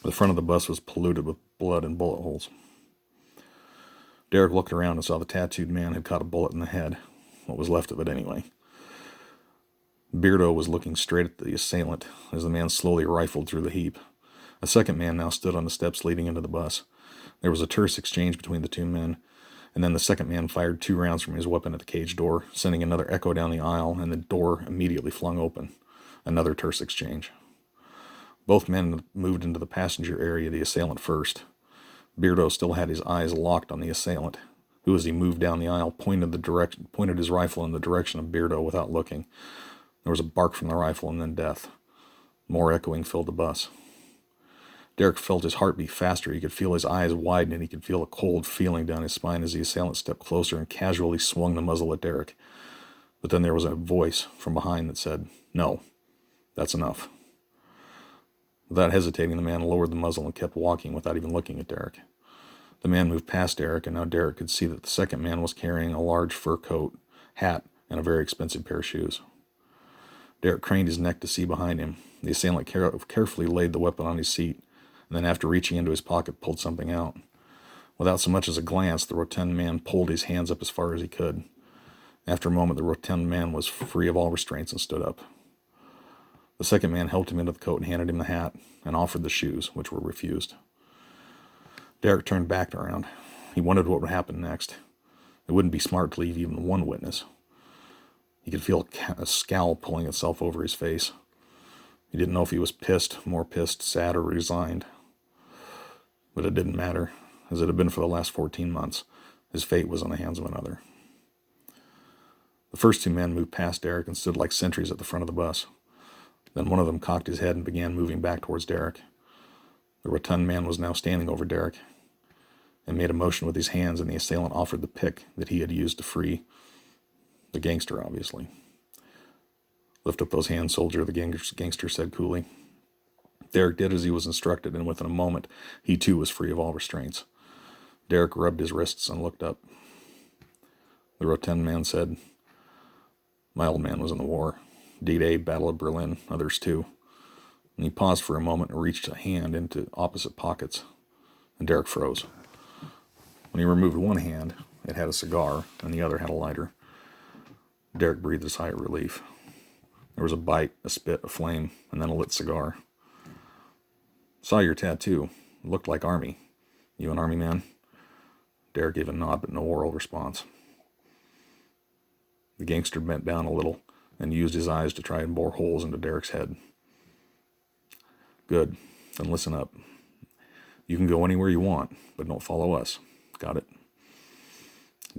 The front of the bus was polluted with blood and bullet holes. Derek looked around and saw the tattooed man had caught a bullet in the head. What was left of it, anyway. Beardo was looking straight at the assailant as the man slowly rifled through the heap. A second man now stood on the steps leading into the bus. There was a terse exchange between the two men, and then the second man fired 2 rounds from his weapon at the cage door, sending another echo down the aisle, and the door immediately flung open. Another terse exchange. Both men moved into the passenger area, the assailant first. Beardo still had his eyes locked on the assailant, who, as he moved down the aisle, pointed his rifle in the direction of Beardo without looking. There was a bark from the rifle, and then death. More echoing filled the bus. Derek felt his heart beat faster. He could feel his eyes widen, and he could feel a cold feeling down his spine as the assailant stepped closer and casually swung the muzzle at Derek. But then there was a voice from behind that said, "No, that's enough." Without hesitating, the man lowered the muzzle and kept walking without even looking at Derek. The man moved past Derek, and now Derek could see that the second man was carrying a large fur coat, hat, and a very expensive pair of shoes. Derek craned his neck to see behind him. The assailant carefully laid the weapon on his seat, and then after reaching into his pocket, pulled something out. Without so much as a glance, the rotund man pulled his hands up as far as he could. After a moment, the rotund man was free of all restraints and stood up. The second man helped him into the coat and handed him the hat, and offered the shoes, which were refused. Derek turned back around. He wondered what would happen next. It wouldn't be smart to leave even one witness. He could feel a scowl pulling itself over his face. He didn't know if he was pissed, more pissed, sad, or resigned. But it didn't matter, as it had been for the last 14 months. His fate was in the hands of another. The first 2 men moved past Derek and stood like sentries at the front of the bus. Then one of them cocked his head and began moving back towards Derek. The rotund man was now standing over Derek and made a motion with his hands, and the assailant offered the pick that he had used to free the gangster, obviously. "Lift up those hands, soldier," the gangster said coolly. Derek did as he was instructed, and within a moment, he too was free of all restraints. Derek rubbed his wrists and looked up. The rotund man said, "My old man was in the war. D-Day, Battle of Berlin, others too." And he paused for a moment and reached a hand into opposite pockets, and Derek froze. When he removed one hand, it had a cigar, and the other had a lighter. Derek breathed a sigh of relief. There was a bite, a spit, a flame, and then a lit cigar. "Saw your tattoo. It looked like Army. You an Army man?" Derek gave a nod, but no oral response. The gangster bent down a little and used his eyes to try and bore holes into Derek's head. "Good. Then listen up. You can go anywhere you want, but don't follow us. Got it?"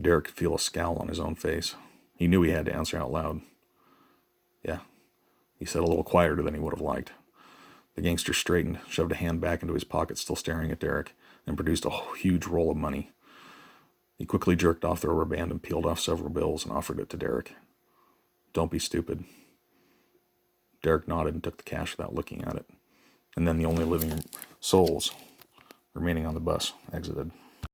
Derek could feel a scowl on his own face. He knew he had to answer out loud. "Yeah," he said, a little quieter than he would have liked. The gangster straightened, shoved a hand back into his pocket, still staring at Derek, and produced a huge roll of money. He quickly jerked off the rubber band and peeled off several bills and offered it to Derek. "Don't be stupid." Derek nodded and took the cash without looking at it. And then the only living souls remaining on the bus exited.